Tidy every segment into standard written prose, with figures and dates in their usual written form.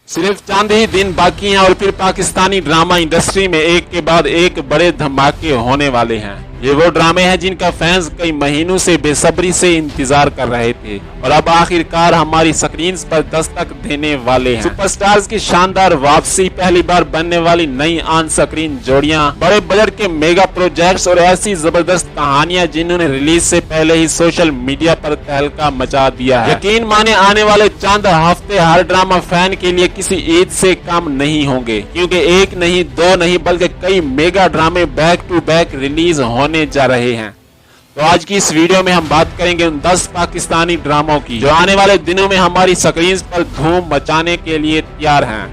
सिर्फ चंद ही दिन बाकी हैं और फिर पाकिस्तानी ड्रामा इंडस्ट्री में एक के बाद एक बड़े धमाके होने वाले हैं। ये वो ड्रामे हैं जिनका फैंस कई महीनों से बेसब्री से इंतजार कर रहे थे और अब आखिरकार हमारी स्क्रीन पर दस्तक देने वाले हैं। सुपरस्टार्स की शानदार वापसी, पहली बार बनने वाली नई ऑन स्क्रीन जोड़ियां, बड़े बजट के मेगा प्रोजेक्ट्स और ऐसी जबरदस्त कहानियां जिन्होंने रिलीज से पहले ही सोशल मीडिया पर तहलका मचा दिया है। यकीन माने आने वाले चंद हफ्ते हर ड्रामा फैन के लिए किसी ईद से कम नहीं होंगे, क्योंकि एक नहीं, दो नहीं, बल्कि कई मेगा ड्रामे बैक टू बैक रिलीज होने जा रहे हैं। तो आज की इस वीडियो में हम बात करेंगे उन 10 पाकिस्तानी ड्रामों की जो आने वाले दिनों में हमारी स्क्रीन पर धूम मचाने के लिए तैयार हैं।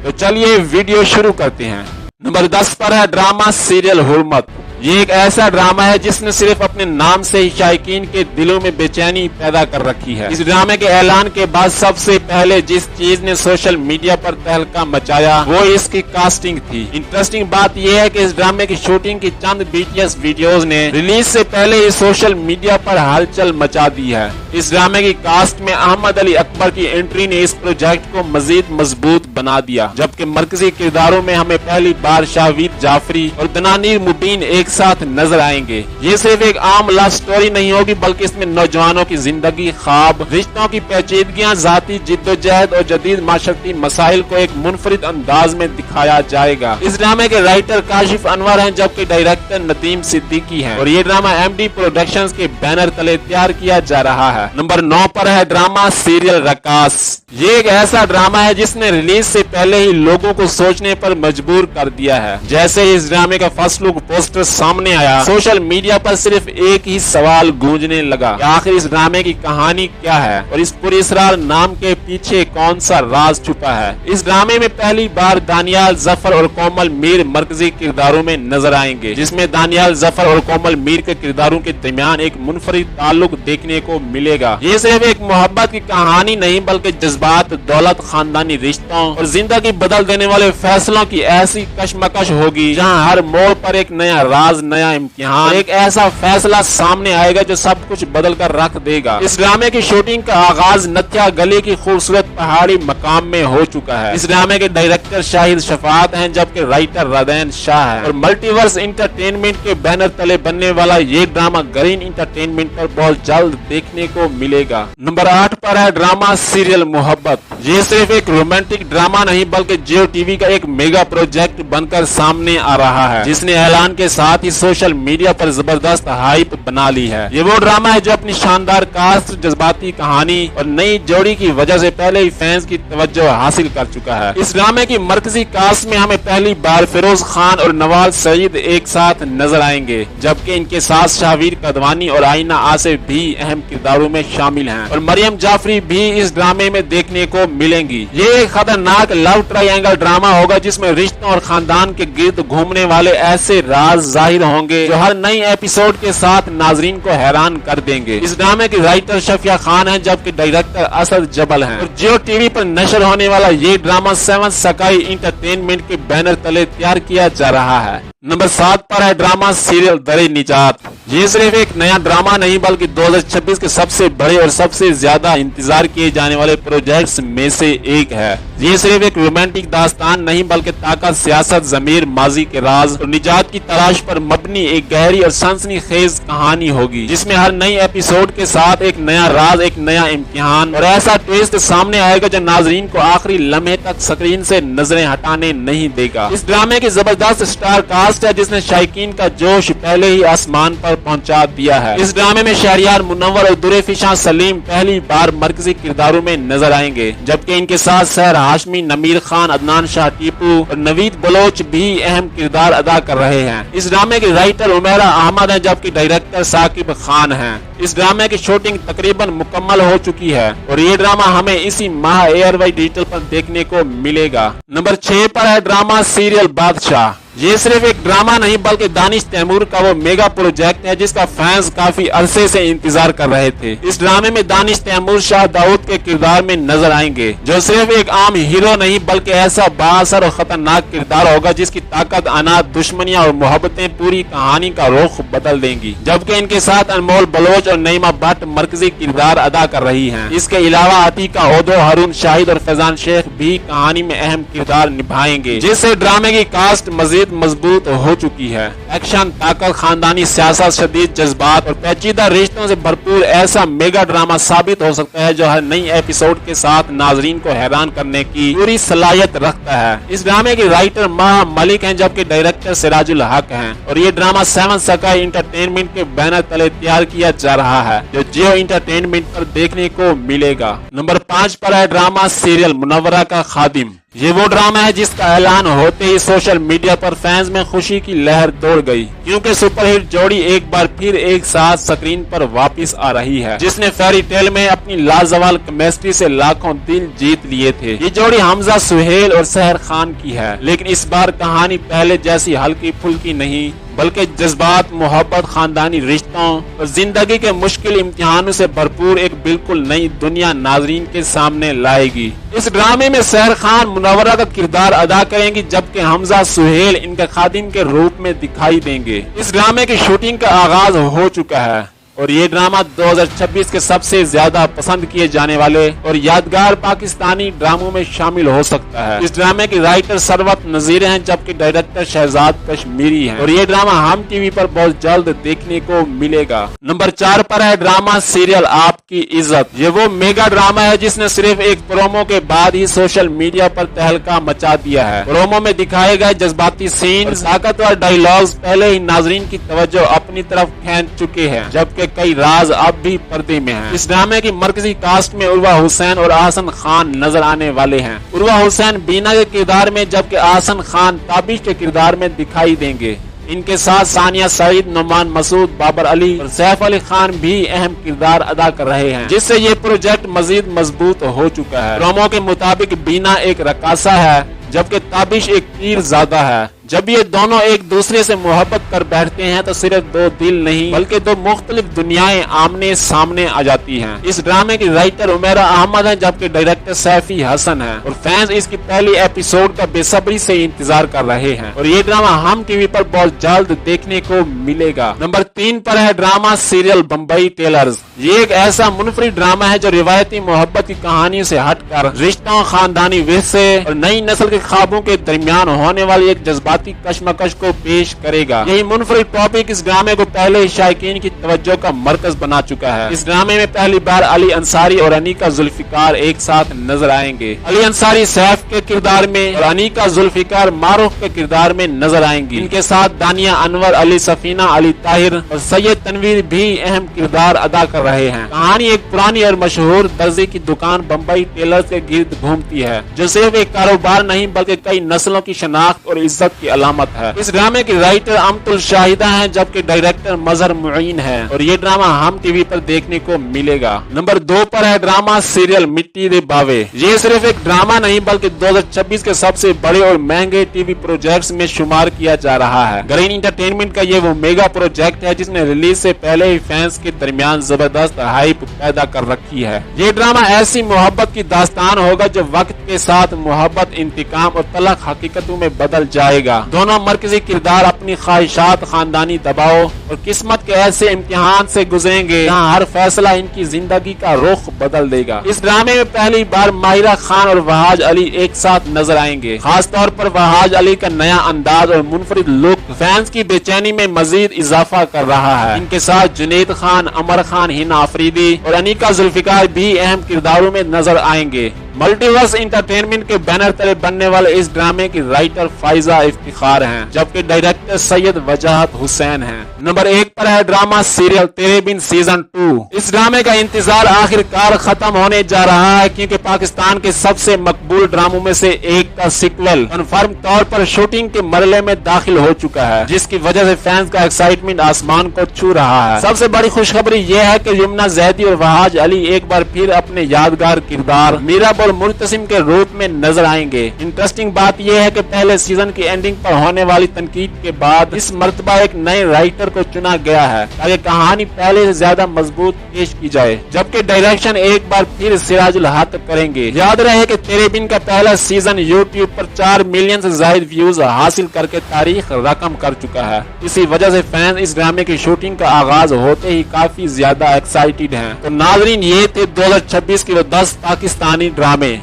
तो चलिए वीडियो शुरू करते हैं। नंबर 10 पर है ड्रामा सीरियल हुर्मत। ये एक ऐसा ड्रामा है जिसने सिर्फ अपने नाम से ही शायकीन के दिलों में बेचैनी पैदा कर रखी है। इस ड्रामे के ऐलान के बाद सबसे पहले जिस चीज ने सोशल मीडिया पर तहलका मचाया वो इसकी कास्टिंग थी। इंटरेस्टिंग बात यह है कि इस ड्रामे की शूटिंग की चंद BTS वीडियोस ने रिलीज से पहले ही सोशल मीडिया पर हलचल मचा दी है। इस ड्रामे की कास्ट में अहमद अली अकबर की एंट्री ने इस प्रोजेक्ट को मजीद मजबूत बना दिया, जबकि मरकजी किरदारों में हमें पहली बार शाहवीर जाफरी और दनानीर मुबीन एक साथ नजर आएंगे। ये सिर्फ एक आम लव स्टोरी नहीं होगी, बल्कि इसमें नौजवानों की जिंदगी, ख्वाब, रिश्तों की पेचीदगियां, जाती जिद्दोजहद और जदीद माशरती मसाइल को एक मुनफरिद अंदाज में दिखाया जाएगा। इस ड्रामे के राइटर काशिफ अनवर हैं, जबकि डायरेक्टर नदीम सिद्दीकी हैं और ये ड्रामा MD प्रोडक्शंस के बैनर तले तैयार किया जा रहा है। नंबर 9 पर है ड्रामा सीरियल रकास। ये एक ऐसा ड्रामा है जिसने रिलीज से पहले ही लोगों को सोचने पर मजबूर कर दिया है। जैसे ही इस ड्रामे का फर्स्ट लुक पोस्टर सामने आया, सोशल मीडिया पर सिर्फ एक ही सवाल गूंजने लगा कि आखिर इस ड्रामे की कहानी क्या है और इस पुरअसरार नाम के पीछे कौन सा राज छुपा है। इस ड्रामे में पहली बार दानियाल जफर और कोमल मीर मरकजी किरदारों में नजर आएंगे, जिसमें दानियाल जफर और कोमल मीर के किरदारों के दरमियान एक मुनफरिद ताल्लुक देखने को मिलेगा। ये सिर्फ एक मोहब्बत की कहानी नहीं, बल्कि जज्बात, दौलत, खानदानी रिश्तों और जिंदगी बदल देने वाले फैसलों की ऐसी कशमकश होगी जहाँ हर मोड़ पर एक नया राज, नया इम्तिहान, एक ऐसा फैसला सामने आएगा जो सब कुछ बदल कर रख देगा। इस ड्रामे की शूटिंग का आगाज नथिया गली की खूबसूरत पहाड़ी मकाम में हो चुका है। इस ड्रामे के डायरेक्टर शाहिद शफात हैं, जबकि राइटर रदैन शाह है और मल्टीवर्स इंटरटेनमेंट के बैनर तले बनने वाला ये ड्रामा ग्रीन इंटरटेनमेंट पर बहुत जल्द देखने को मिलेगा। नंबर 8 पर है ड्रामा सीरियल मोहब्बत। ये सिर्फ एक रोमांटिक ड्रामा नहीं, बल्कि जियो टीवी का एक मेगा प्रोजेक्ट बनकर सामने आ रहा है, जिसने ऐलान के साथ ही सोशल मीडिया पर जबरदस्त हाइप बना ली है। ये वो ड्रामा है जो अपनी शानदार कास्ट, जज्बाती कहानी और नई जोड़ी की वजह से पहले ही फैंस की तवज्जो हासिल कर चुका है। इस ड्रामे की मरकजी कास्ट में हमें पहली बार फिरोज खान और नवाज सईद एक साथ नजर आएंगे, जबकि इनके साथ शाहवीर कदवानी और आईना आसिफ भी अहम किरदारों में शामिल हैं और मरियम जाफरी भी इस ड्रामे में देखने को मिलेंगी। ये एक खतरनाक लव ट्रायंगल ड्रामा होगा जिसमें रिश्तों और खानदान के गिर्द घूमने वाले ऐसे राज जाहिर होंगे जो हर नई एपिसोड के साथ नाजरीन को हैरान कर देंगे। इस ड्रामे की राइटर शफिया खान है, जबकि डायरेक्टर असद जबल हैं और जियो टीवी पर नशर होने वाला ये ड्रामा 7 स्काई इंटरटेनमेंट के बैनर तले तैयार किया जा रहा है। नंबर 7 पर है ड्रामा सीरियल दरे निजात। ये सिर्फ एक नया ड्रामा नहीं, बल्कि 2026 के सबसे बड़े और सबसे ज्यादा इंतजार किए जाने वाले प्रोजेक्ट्स में से एक है। ये सिर्फ एक रोमांटिक दास्तान नहीं, बल्कि ताकत, सियासत, जमीर, माजी के राज और निजात की तलाश पर मबनी एक गहरी और सनसनीखेज कहानी होगी, जिसमें हर नई एपिसोड के साथ एक नया राज, एक नया इम्तिहान और ऐसा ट्विस्ट सामने आएगा जो नाजरीन को आखिरी लम्हे तक स्क्रीन से नजरें हटाने नहीं देगा। इस ड्रामे की जबरदस्त स्टार कास्ट है जिसने शायकीन का जोश पहले ही आसमान पर पहुंचा दिया है। इस ड्रामे में शहरियार मुनव्वर और दुरेफिशा सलीम पहली बार मरकजी किरदारों में नजर आएंगे, जबकि इनके साथ सहर हाशमी, नमीर खान, अदनान शाह टीपू और नवीद बलोच भी अहम किरदार अदा कर रहे हैं। इस ड्रामे के राइटर उमेरा अहमद हैं, जबकि डायरेक्टर साकिब खान हैं। इस ड्रामे की शूटिंग तकरीबन मुकम्मल हो चुकी है और ये ड्रामा हमें इसी माह एयरवाई डिजिटल पर देखने को मिलेगा। नंबर 6 पर है ड्रामा सीरियल बादशाह। یہ صرف ایک ڈرامہ نہیں بلکہ دانش تیمور کا وہ میگا پروجیکٹ ہے جس کا فینس کافی عرصے سے انتظار کر رہے تھے۔ اس ڈرامے میں دانش تیمور شاہ داؤد کے کردار میں نظر آئیں گے جو صرف ایک عام ہیرو نہیں بلکہ ایسا بااثر اور خطرناک کردار ہوگا جس کی طاقت، انات، دشمنیاں اور محبتیں پوری کہانی کا رخ بدل دیں گی، جبکہ ان کے ساتھ انمول بلوچ اور نعیمہ بٹ مرکزی کردار ادا کر رہی ہیں۔ اس کے علاوہ عتیقہ اودو، ہارون شاہد اور فیضان شیخ بھی کہانی میں اہم کردار نبھائیں گے، جس سے ڈرامے کی کاسٹ مزید مضبوط ہو چکی ہے۔ ایکشن، طاقت، خاندانی سیاست، شدید جذبات اور پیچیدہ رشتوں سے بھرپور ایسا میگا ڈرامہ ثابت ہو سکتا ہے جو ہر نئی ایپیسوڈ کے ساتھ ناظرین کو حیران کرنے کی پوری صلاحیت رکھتا ہے۔ اس ڈرامے کے رائٹر ماہ ملک ہیں جبکہ ڈائریکٹر سراج الحق ہیں، اور یہ ڈرامہ 7 سکائی انٹرٹینمنٹ کے بینر تلے تیار کیا جا رہا ہے جو جیو انٹرٹینمنٹ پر دیکھنے کو ملے گا۔ نمبر 5 پر ہے ڈرامہ سیریل منورہ کا خادم۔ یہ وہ ڈرامہ ہے جس کا اعلان ہوتے ہی سوشل میڈیا پر فینز میں خوشی کی لہر دوڑ گئی، کیونکہ سپر ہٹ جوڑی ایک بار پھر ایک ساتھ سکرین پر واپس آ رہی ہے، جس نے فیری ٹیل میں اپنی لازوال کیمسٹری سے لاکھوں دل جیت لیے تھے۔ یہ جوڑی حمزہ سہیل اور سحر خان کی ہے، لیکن اس بار کہانی پہلے جیسی ہلکی پھلکی نہیں بلکہ جذبات، محبت، خاندانی رشتوں اور زندگی کے مشکل امتحانوں سے بھرپور ایک بالکل نئی دنیا ناظرین کے سامنے لائے گی۔ اس ڈرامے میں سحر خان منورہ کا کردار ادا کریں گی جبکہ حمزہ سہیل ان کے خادم کے روپ میں دکھائی دیں گے۔ اس ڈرامے کی شوٹنگ کا آغاز ہو چکا ہے اور یہ ڈرامہ 2026 کے سب سے زیادہ پسند کیے جانے والے اور یادگار پاکستانی ڈراموں میں شامل ہو سکتا ہے۔ اس ڈرامے کے رائٹر ثروت نذیر ہیں جبکہ ڈائریکٹر شہزاد کشمیری ہیں، اور یہ ڈرامہ ہم ٹی وی پر بہت جلد دیکھنے کو ملے گا۔ نمبر 4 پر ہے ڈرامہ سیریل آپ کی عزت۔ یہ وہ میگا ڈرامہ ہے جس نے صرف ایک پرومو کے بعد ہی سوشل میڈیا پر تہلکہ مچا دیا ہے۔ پرومو میں دکھائے گئے جذباتی سینز، طاقتور ڈائیلاگز پہلے ہی ناظرین کی توجہ اپنی طرف کھینچ چکے ہیں، جبکہ کئی راز اب بھی پردے میں ہیں۔ اس ڈرامے کی مرکزی کاسٹ میں عروہ حسین اور احسن خان نظر آنے والے ہیں۔ عروہ حسین بینا کے کردار میں جبکہ احسن خان تابش کے کردار میں دکھائی دیں گے۔ ان کے ساتھ ثانیہ سعید، نعمان مسعود، بابر علی اور سیف علی خان بھی اہم کردار ادا کر رہے ہیں، جس سے یہ پروجیکٹ مزید مضبوط ہو چکا ہے۔ پرومو کے مطابق بینا ایک رقاصہ ہے جبکہ تابش ایک تیر زادہ ہے۔ جب یہ دونوں ایک دوسرے سے محبت کر بیٹھتے ہیں تو صرف دو دل نہیں بلکہ دو مختلف دنیایں آمنے سامنے آ جاتی ہیں۔ اس ڈرامے کی رائٹر عمیرہ احمد ہیں جبکہ ڈائریکٹر سیفی حسن ہیں، اور فینز اس کی پہلی ایپیسوڈ کا بے صبری سے انتظار کر رہے ہیں، اور یہ ڈرامہ ہم ٹی وی پر بہت جلد دیکھنے کو ملے گا۔ نمبر 3 پر ہے ڈرامہ سیریل بمبئی ٹیلرز۔ یہ ایک ایسا منفرد ڈرامہ ہے جو روایتی محبت کی کہانی سے ہٹ کر رشتوں، خاندانی ورثے اور نئی نسل کے خوابوں کے درمیان ہونے والی ایک جذباتی کشمکش کو پیش کرے گا۔ یہی منفرد ٹاپک اس ڈرامے کو پہلے ہی شائقین کی توجہ کا مرکز بنا چکا ہے۔ اس ڈرامے میں پہلی بار علی انصاری اور انیکا ذوالفقار ایک ساتھ نظر آئیں گے۔ علی انصاری سیف کے کردار میں اور انیکا ذوالفقار معروف کے کردار میں نظر آئیں گی۔ ان کے ساتھ دانیہ انور، علی سفینہ، علی طاہر اور سید تنویر بھی اہم کردار ادا کر رہے ہیں۔ کہانی ایک پرانی اور مشہور درزی کی دکان بمبئی ٹیلرز کے گرد گھومتی ہے جو صرف ایک کاروبار نہیں بلکہ کئی نسلوں کی شناخت اور عزت کی علامت ہے۔ اس ڈرامے کی رائٹر امت الشاہدہ ہیں جبکہ ڈائریکٹر مظہر معین ہے، اور یہ ڈرامہ ہم ٹی وی پر دیکھنے کو ملے گا۔ نمبر 2 پر ہے ڈرامہ سیریل مٹی دے باوے۔ یہ صرف ایک ڈرامہ نہیں بلکہ 2026 کے سب سے بڑے اور مہنگے ٹی وی پروجیکٹس میں شمار کیا جا رہا ہے۔ گرین انٹرٹینمنٹ کا یہ وہ میگا پروجیکٹ ہے جس نے ریلیز سے پہلے ہی فینس کے درمیان زبردست ہائپ پیدا کر رکھی ہے۔ یہ ڈرامہ ایسی محبت کی داستان ہوگا جو وقت کے ساتھ محبت، انتقام اور تلخ حقیقتوں میں بدل جائے گا۔ دونوں مرکزی کردار اپنی خواہشات، خاندانی دباؤ اور قسمت کے ایسے امتحان سے گزریں گے جہاں ہر فیصلہ ان کی زندگی کا رخ بدل دے گا۔ اس ڈرامے میں پہلی بار ماہرہ خان اور وہاج علی ایک ساتھ نظر آئیں گے۔ خاص طور پر وہاج علی کا نیا انداز اور منفرد لک فینس کی بے چینی میں مزید اضافہ کر رہا ہے۔ ان کے ساتھ جنید خان، عمر خان، ہنا آفریدی اور انیکا ذوالفقار بھی اہم کرداروں میں نظر آئیں گے۔ ملٹی ورس انٹرٹینمنٹ کے بینر تلے بننے والے اس ڈرامے کی رائٹر فائزہ افتخار ہیں جبکہ ڈائریکٹر سید وجاہت حسین ہیں۔ نمبر 1 پر ہے ڈرامہ سیریل تیرے بن سیزن 2۔ اس ڈرامے کا انتظار آخر کار ختم ہونے جا رہا ہے کیونکہ پاکستان کے سب سے مقبول ڈراموں میں سے ایک کا سیکویل کنفرم طور پر شوٹنگ کے مرحلے میں داخل ہو چکا ہے، جس کی وجہ سے فینس کا ایکسائٹمنٹ آسمان کو چھو رہا ہے۔ سب سے بڑی خوشخبری یہ ہے کہ یمنا زیدی اور وہاج علی ایک بار پھر اپنے یادگار کردار میرا बिल्कुल मुर्तसिम के रूप में नजर आएंगे। इंटरेस्टिंग बात यह है कि पहले सीजन की एंडिंग पर होने वाली तनकीद के बाद इस मर्तबा एक नए राइटर को चुना गया है ताकि कहानी पहले से ज्यादा मजबूत पेश की जाए, जबकि डायरेक्शन एक बार फिर सिराजुल हक करेंगे। याद रहे कि तेरे बिन का पहला सीजन यूट्यूब पर 4 मिलियन से ज्यादा व्यूज हासिल करके तारीख रकम कर चुका है। इसी वजह से फैंस इस ड्रामे की शूटिंग का आगाज होते ही काफी ज्यादा एक्साइटेड हैं। तो नाजरीन, ये थे 2026 के 10 पाकिस्तानी ड्रामे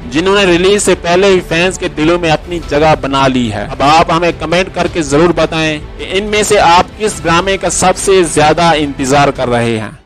जिन्होंने रिलीज से पहले ही फैंस के दिलों में अपनी जगह बना ली है। अब आप हमें कमेंट करके जरूर बताएं कि इनमें से आप किस ड्रामे का सबसे ज्यादा इंतजार कर रहे हैं।